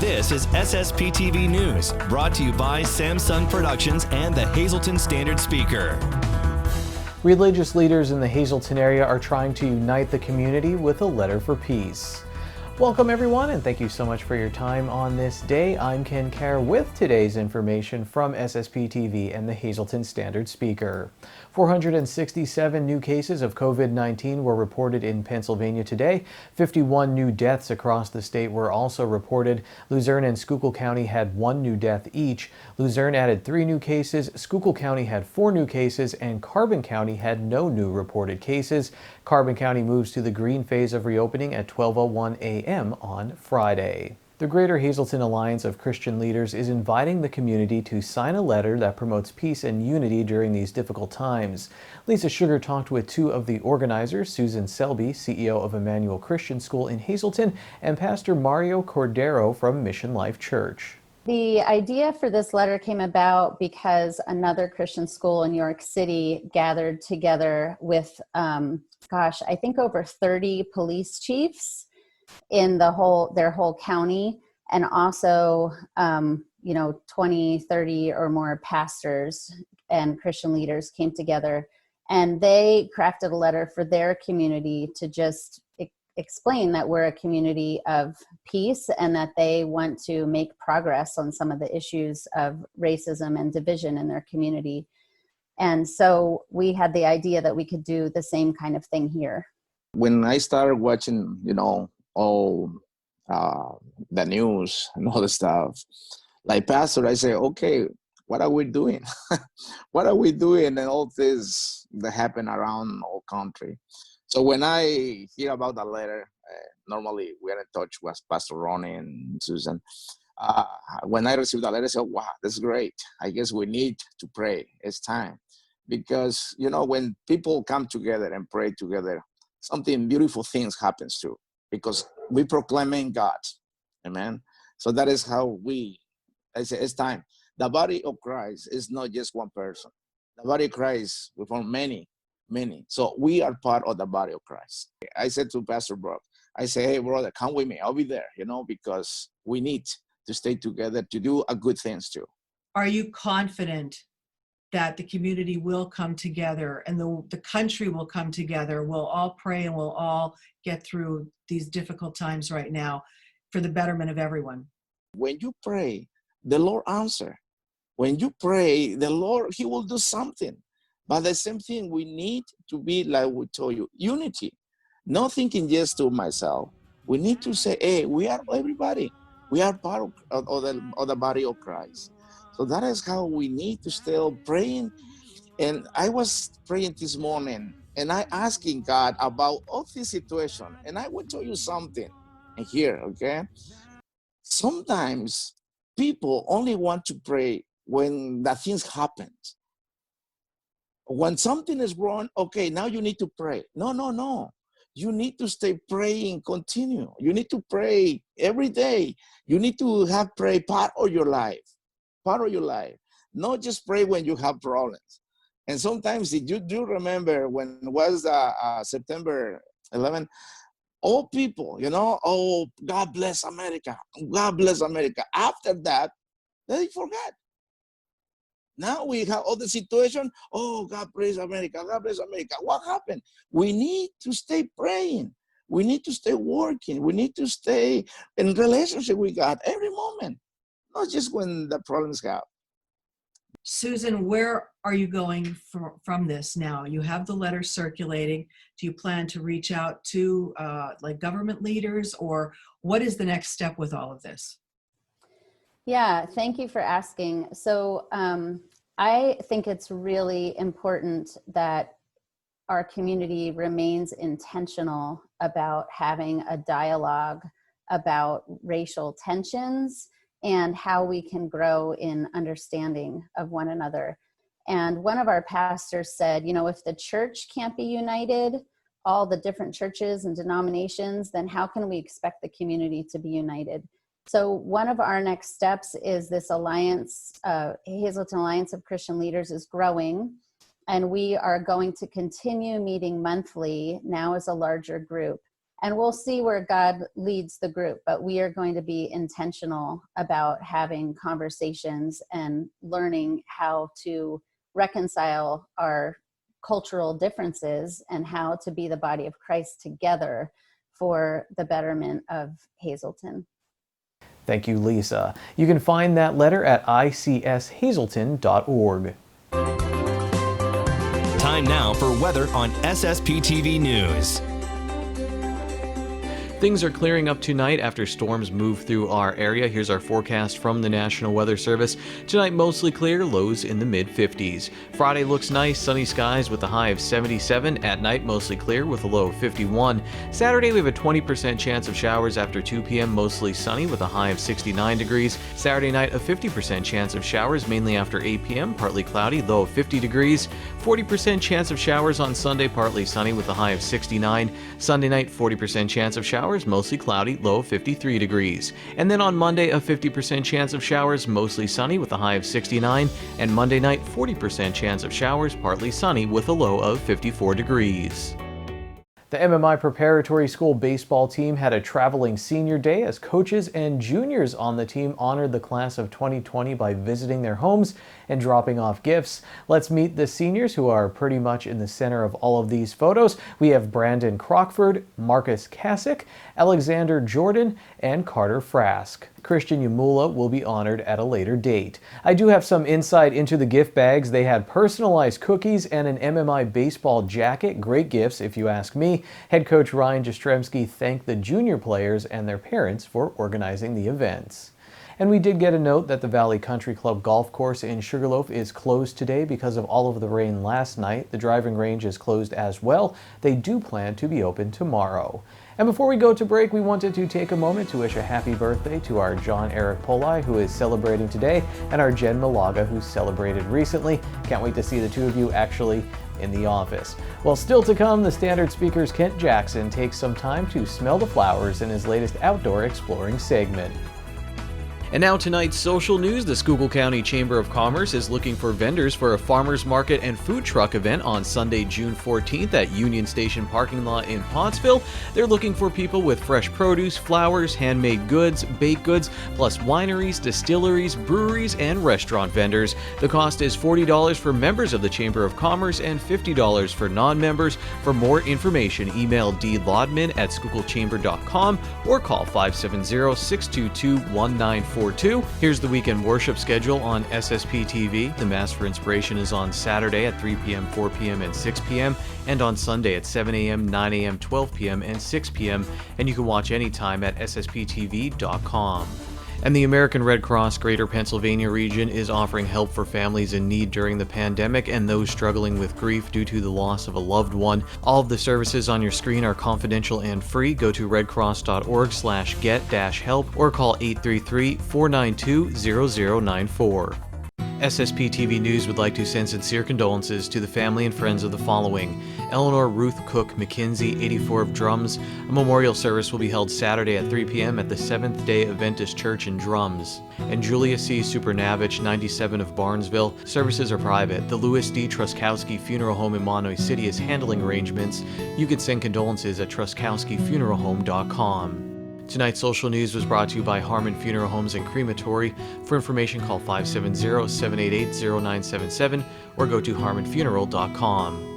This is SSPTV News, brought to you by Samsung Productions and the Hazleton Standard Speaker. Religious leaders in the Hazleton area are trying to unite the community with a letter for peace. Welcome everyone, and thank you so much for your time on this day. I'm Ken Kerr with today's information from SSPTV and the Hazleton Standard Speaker. 467 new cases of COVID-19 were reported in Pennsylvania today. 51 new deaths across the state were also reported. Luzerne and Schuylkill County had 1 new death each. Luzerne added 3 new cases, Schuylkill County had 4 new cases, and Carbon County had no new reported cases. Carbon County moves to the green phase of reopening at 12:01 a.m. on Friday. The Greater Hazleton Alliance of Christian Leaders is inviting the community to sign a letter that promotes peace and unity during these difficult times. Lisa Sugar talked with 2 of the organizers, Susan Selby, CEO of Emmanuel Christian School in Hazleton, and Pastor Mario Cordero from Mission Life Church. The idea for this letter came about because another Christian school in New York City gathered together with, I think over 30 police chiefs in their whole county, and also 20, 30 or more pastors and Christian leaders came together, and they crafted a letter for their community to just explain that we're a community of peace and that they want to make progress on some of the issues of racism and division in their community. And so we had the idea that we could do the same kind of thing here. When I started watching, all the news and all the stuff, like pastor, I say, okay, what are we doing? What are we doing? And all this that happen around our country. So when I hear about the letter, normally we are in touch with Pastor Ronnie and Susan. When I received the letter, I said, wow, that's great. I guess we need to pray. It's time. Because, when people come together and pray together, something beautiful things happens too. Because we proclaiming God. Amen. So that is how I say it's time. The body of Christ is not just one person. The body of Christ, we form many. So we are part of the body of Christ. I said to Pastor Brock, I say, hey brother, come with me. I'll be there, because we need to stay together to do a good things too. Are you confident that the community will come together and the country will come together? We'll all pray and we'll all get through these difficult times right now for the betterment of everyone. When you pray, the Lord answer. When you pray, the Lord, He will do something. But the same thing, we need to be, like we told you, unity. Not thinking just to myself. We need to say, hey, we are everybody. We are part of the body of Christ. So that is how we need to still praying. And I was praying this morning, and I asking God about all this situation. And I will tell you something here, okay? Sometimes people only want to pray when the things happen. When something is wrong, okay, now you need to pray. No. You need to stay praying, continue. You need to pray every day. You need to have pray part of your life. Not just pray when you have problems. And sometimes, if you do remember when it was September 11, all people, oh, God bless America. God bless America. After that, they forgot. Now we have all the situation, oh, God bless America, God bless America. What happened? We need to stay praying. We need to stay working. We need to stay in relationship with God every moment, not just when the problems come. Susan, where are you going from this now? You have the letter circulating. Do you plan to reach out to government leaders, or what is the next step with all of this? Yeah, thank you for asking. So I think it's really important that our community remains intentional about having a dialogue about racial tensions and how we can grow in understanding of one another. And one of our pastors said, if the church can't be united, all the different churches and denominations, then how can we expect the community to be united? So one of our next steps is this alliance, Hazleton Alliance of Christian Leaders is growing. And we are going to continue meeting monthly now as a larger group. And we'll see where God leads the group, but we are going to be intentional about having conversations and learning how to reconcile our cultural differences and how to be the body of Christ together for the betterment of Hazleton. Thank you, Lisa. You can find that letter at icshazelton.org. Time now for weather on SSPTV News. Things are clearing up tonight after storms move through our area. Here's our forecast from the National Weather Service. Tonight, mostly clear, lows in the mid-50s. Friday looks nice, sunny skies with a high of 77. At night, mostly clear with a low of 51. Saturday, we have a 20% chance of showers after 2 p.m., mostly sunny with a high of 69 degrees. Saturday night, a 50% chance of showers, mainly after 8 p.m., partly cloudy, low of 50 degrees. 40% chance of showers on Sunday, partly sunny with a high of 69. Sunday night, 40% chance of showers, mostly cloudy, low of 53 degrees. And then on Monday, a 50% chance of showers, mostly sunny with a high of 69. And Monday night, 40% chance of showers, partly sunny with a low of 54 degrees. The MMI Preparatory School baseball team had a traveling senior day as coaches and juniors on the team honored the class of 2020 by visiting their homes and dropping off gifts. Let's meet the seniors who are pretty much in the center of all of these photos. We have Brandon Crockford, Marcus Kasich, Alexander Jordan, and Carter Frask. Christian Yamula will be honored at a later date. I do have some insight into the gift bags. They had personalized cookies and an MMI baseball jacket. Great gifts, if you ask me. Head coach Ryan Jastrzemski thanked the junior players and their parents for organizing the events. And we did get a note that the Valley Country Club golf course in Sugarloaf is closed today because of all of the rain last night. The driving range is closed as well. They do plan to be open tomorrow. And before we go to break, we wanted to take a moment to wish a happy birthday to our John Eric Polai, who is celebrating today, and our Jen Malaga, who celebrated recently. Can't wait to see the two of you actually in the office. Well, still to come, the Standard Speaker's Kent Jackson takes some time to smell the flowers in his latest outdoor exploring segment. And now tonight's social news. The Schuylkill County Chamber of Commerce is looking for vendors for a farmers market and food truck event on Sunday, June 14th at Union Station parking lot in Pottsville. They're looking for people with fresh produce, flowers, handmade goods, baked goods, plus wineries, distilleries, breweries, and restaurant vendors. The cost is $40 for members of the Chamber of Commerce and $50 for non-members. For more information, email dlodman@schuylkillchamber.com or call 570-622-1942. Here's the weekend worship schedule on SSPTV. The Mass for Inspiration is on Saturday at 3 p.m., 4 p.m., and 6 p.m., and on Sunday at 7 a.m., 9 a.m., 12 p.m., and 6 p.m., and you can watch anytime at ssptv.com. And the American Red Cross Greater Pennsylvania region is offering help for families in need during the pandemic and those struggling with grief due to the loss of a loved one. All of the services on your screen are confidential and free. Go to redcross.org/get-help or call 833-492-0094. SSPTV News would like to send sincere condolences to the family and friends of the following: Eleanor Ruth Cook McKinsey, 84 of Drums. A memorial service will be held Saturday at 3 p.m. at the Seventh-day Adventist Church in Drums. And Julia C. Supernavich, 97 of Barnesville. Services are private. The Louis D. Truskowski Funeral Home in Monterey City is handling arrangements. You could send condolences at truskowskifuneralhome.com. Tonight's social news was brought to you by Harmon Funeral Homes and Crematory. For information, call 570-788-0977 or go to harmonfuneral.com.